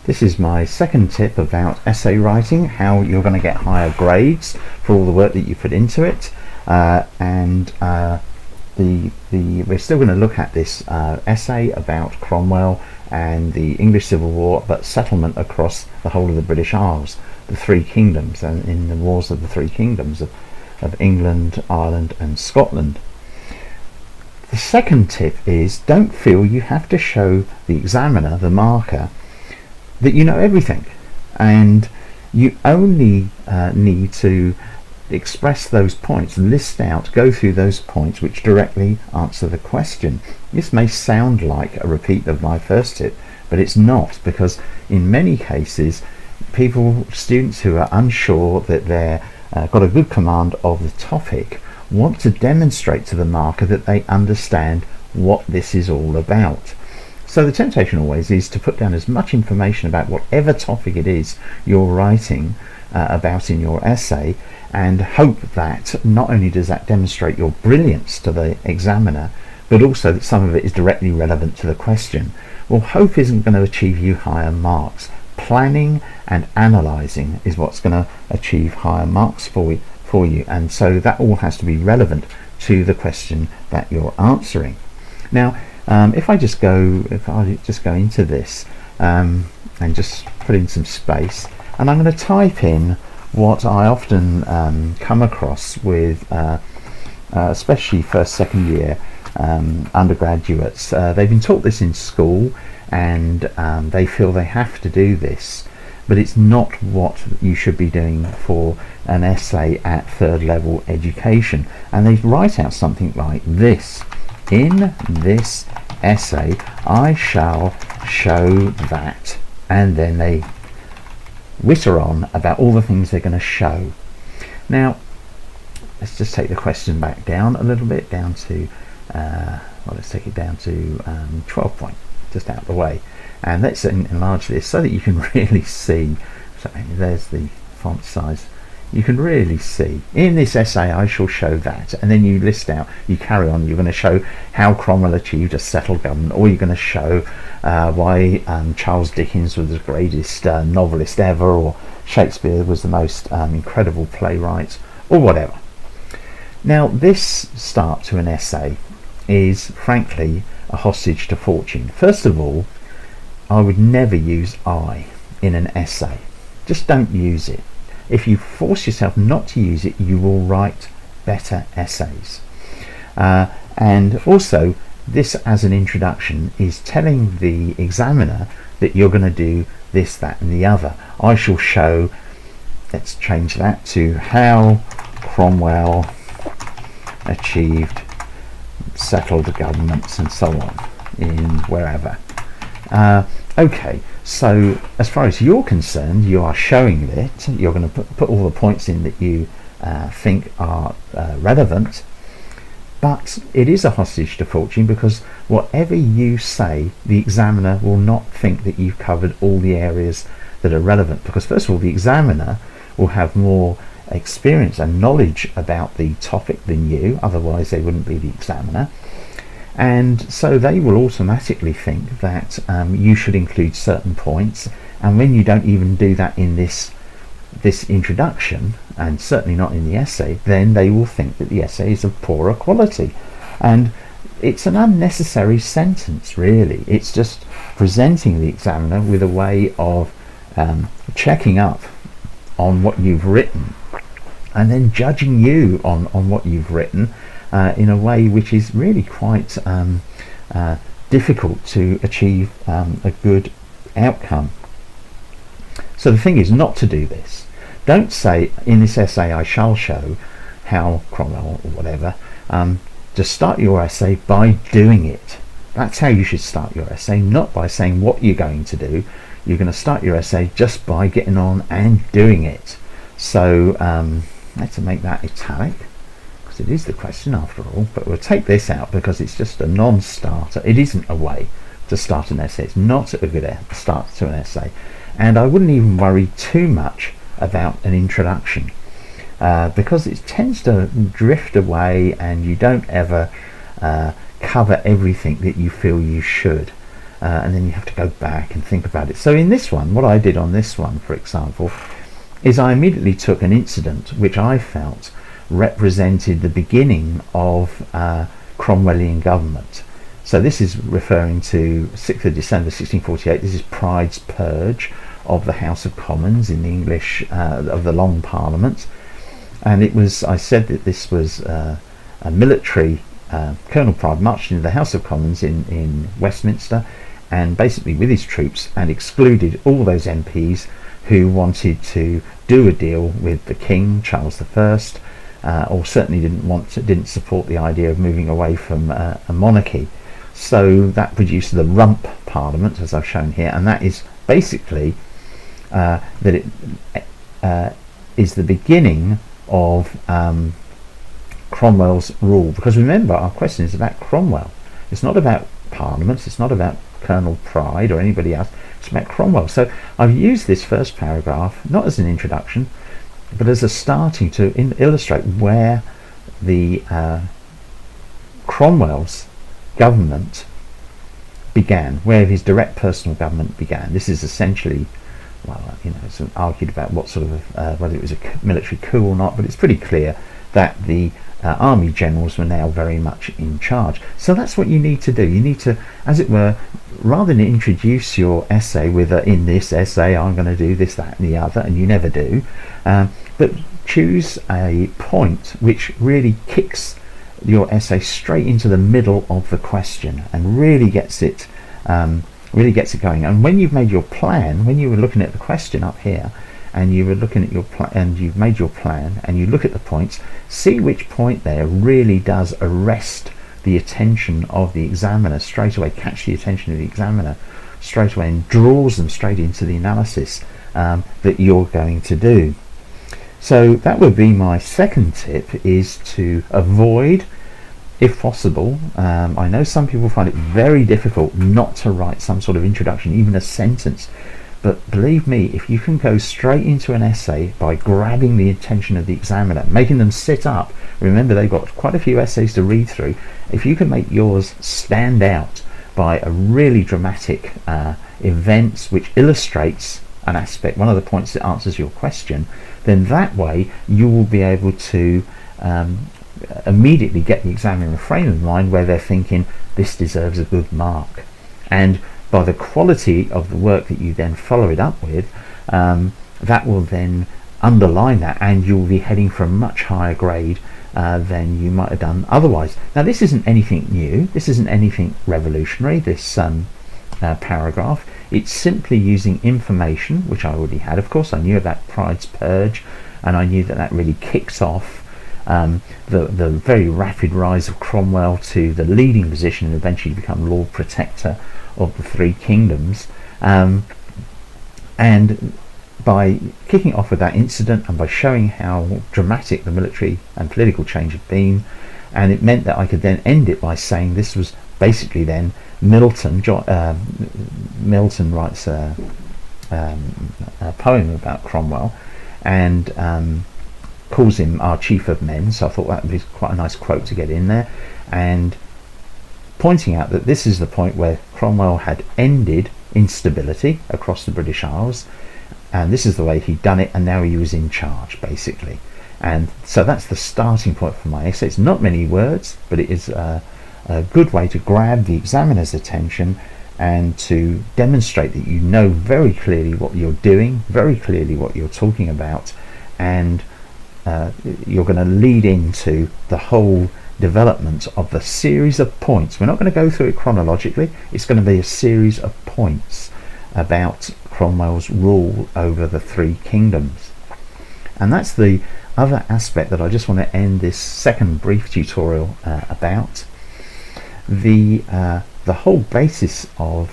This is my second tip about essay writing, how you're going to get higher grades for all the work that you put into it. We're still going to look at this essay about Cromwell and the English Civil War, but settlement across the whole of the British Isles, the three kingdoms, and in the wars of the three kingdoms of England, Ireland and Scotland. The second tip is, don't feel you have to show the examiner, the marker, that you know everything, and you only need to express those points, list out, go through those points which directly answer the question. This may sound like a repeat of my first tip, but it's not, because in many cases students who are unsure that they're got a good command of the topic want to demonstrate to the marker that they understand what this is all about. So the temptation always is to put down as much information about whatever topic it is you're writing about in your essay, and hope that not only does that demonstrate your brilliance to the examiner, but also that some of it is directly relevant to the question. Well, hope isn't going to achieve you higher marks. Planning and analysing is what's going to achieve higher marks for you, and so that all has to be relevant to the question that you're answering. Now, if I just go into this and just put in some space, and I'm going to type in what I often come across with, especially first, second year undergraduates. They've been taught this in school, and they feel they have to do this, but it's not what you should be doing for an essay at third level education. And they write out something like this: in this essay I shall show that, and then they witter on about all the things they're going to show. Now let's just take the question back down a little bit, down to let's take it down to 12 point, just out of the way, and let's enlarge this so that you can really see. So there's the font size. You can really see, in this essay I shall show that, and then you list out, you carry on, you're going to show how Cromwell achieved a settled government, or you're going to show why Charles Dickens was the greatest novelist ever, or Shakespeare was the most incredible playwright, or whatever. Now this start to an essay is frankly a hostage to fortune. First of all, I would never use I in an essay. Just don't use it. If you force yourself not to use it, you will write better essays. And also, this as an introduction is telling the examiner that you're going to do this, that and the other. I shall show, let's change that to how Cromwell achieved settled governments and so on in wherever. Okay, so as far as you're concerned, you are showing it. You're going to put all the points in that you think are relevant, but it is a hostage to fortune, because whatever you say, the examiner will not think that you've covered all the areas that are relevant, because first of all, the examiner will have more experience and knowledge about the topic than you, otherwise they wouldn't be the examiner. And so they will automatically think that you should include certain points, and when you don't even do that in this introduction, and certainly not in the essay, then they will think that the essay is of poorer quality. And it's an unnecessary sentence, really. It's just presenting the examiner with a way of checking up on what you've written, and then judging you on what you've written in a way which is really quite difficult to achieve a good outcome. So the thing is not to do this. Don't say, in this essay I shall show how Cromwell or whatever. Just start your essay by doing it. That's how you should start your essay, not by saying what you're going to do. You're going to start your essay just by getting on and doing it. So let's make that italic, because it is the question after all, but we'll take this out because it's just a non-starter. It isn't a way to start an essay. It's not a good start to an essay, and I wouldn't even worry too much about an introduction, because it tends to drift away and you don't ever cover everything that you feel you should. and then you have to go back and think about it. So in this one, what I did on this one, for example, is I immediately took an incident which I felt represented the beginning of Cromwellian government. So this is referring to 6th of December 1648. This is Pride's Purge of the House of Commons in the English, of the Long Parliament. And it was, I said that this was a military, Colonel Pride marched into the House of Commons in Westminster, and basically with his troops, and excluded all those MPs who wanted to do a deal with the King, Charles I, or certainly didn't support the idea of moving away from a monarchy. So that produced the Rump Parliament, as I've shown here, and that is basically that it is the beginning of Cromwell's rule. Because remember, our question is about Cromwell. It's not about Parliament, it's not about Colonel Pride or anybody else, it's about Cromwell. So I've used this first paragraph not as an introduction, but as a starting to illustrate where the Cromwell's government began, where his direct personal government began. This is essentially, well, it's argued about what sort of whether it was a military coup or not, but it's pretty clear that the army generals were now very much in charge. So that's what you need to do. You need to, as it were, rather than introduce your essay with in this essay I'm going to do this, that and the other, and you never do, but choose a point which really kicks your essay straight into the middle of the question and really gets it going. And when you've made your plan, when you were looking at the question up here, and you were looking at your and you've made your plan, and you look at the points, see which point there really does arrest the attention of the examiner straight away, catch the attention of the examiner straight away, and draws them straight into the analysis that you're going to do. So that would be my second tip, is to avoid, if possible, I know some people find it very difficult not to write some sort of introduction, even a sentence, but believe me, if you can go straight into an essay by grabbing the attention of the examiner, making them sit up, remember they've got quite a few essays to read through, if you can make yours stand out by a really dramatic event which illustrates an aspect, one of the points that answers your question, then that way you will be able to immediately get the examiner in a frame of mind where they're thinking this deserves a good mark. And by the quality of the work that you then follow it up with, that will then underline that, and you'll be heading for a much higher grade than you might have done otherwise. Now this isn't anything new, this isn't anything revolutionary, this paragraph. It's simply using information which I already had. Of course I knew about Pride's Purge, and I knew that that really kicks off the very rapid rise of Cromwell to the leading position and eventually become Lord Protector of the three kingdoms, and by kicking off with that incident and by showing how dramatic the military and political change had been, and it meant that I could then end it by saying this was basically then Milton writes a poem about Cromwell and calls him our chief of men, so I thought that would be quite a nice quote to get in there, and pointing out that this is the point where Cromwell had ended instability across the British Isles, and this is the way he'd done it, and now he was in charge basically. And so that's the starting point for my essay. It's not many words, but it is a good way to grab the examiner's attention and to demonstrate that you know very clearly what you're doing, very clearly what you're talking about, and you're going to lead into the whole development of the series of points. We're not going to go through it chronologically, it's going to be a series of points about Cromwell's rule over the three kingdoms. And that's the other aspect that I just want to end this second brief tutorial about. The whole basis of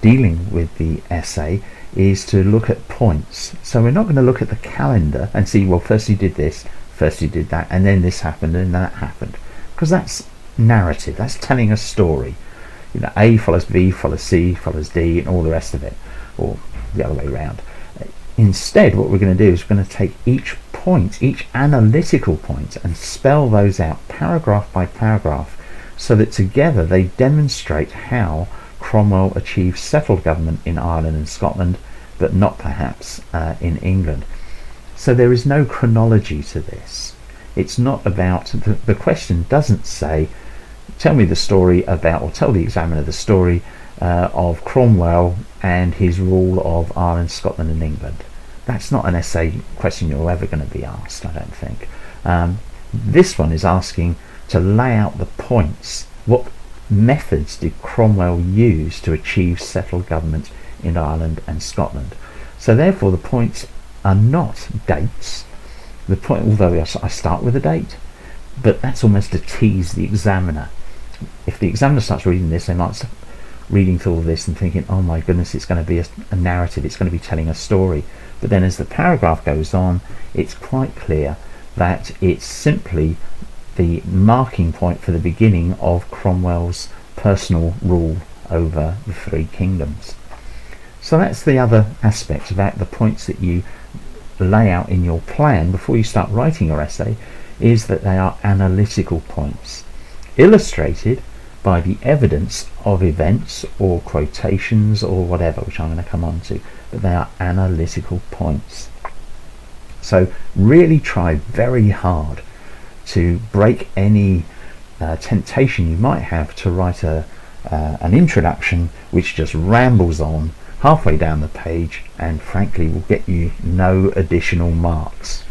dealing with the essay is to look at points. So we're not going to look at the calendar and see, well, first he did this, first he did that, and then this happened and that happened, because that's narrative, that's telling a story. You know, A follows B, follows C, follows D, and all the rest of it, or the other way around. Instead, what we're going to do is we're going to take each point, each analytical point, and spell those out paragraph by paragraph, so that together they demonstrate how Cromwell achieved settled government in Ireland and Scotland, but not perhaps in England. So there is no chronology to this. It's not about, the question doesn't say, tell me the story about, or tell the examiner the story of Cromwell and his rule of Ireland, Scotland and England. That's not an essay question you're ever going to be asked, I don't think. This one is asking to lay out the points. What methods did Cromwell use to achieve settled government in Ireland and Scotland? So therefore the points are not dates. The point, although I start with a date, but that's almost to tease the examiner. If the examiner starts reading this, they might start reading through all this and thinking, oh my goodness, it's going to be a narrative, it's going to be telling a story. But then as the paragraph goes on, it's quite clear that it's simply the marking point for the beginning of Cromwell's personal rule over the three kingdoms. So that's the other aspect about the points that you lay out in your plan before you start writing your essay, is that they are analytical points, illustrated by the evidence of events or quotations or whatever, which I'm going to come on to, but they are analytical points. So really try very hard to break any temptation you might have to write an introduction which just rambles on halfway down the page and frankly will get you no additional marks.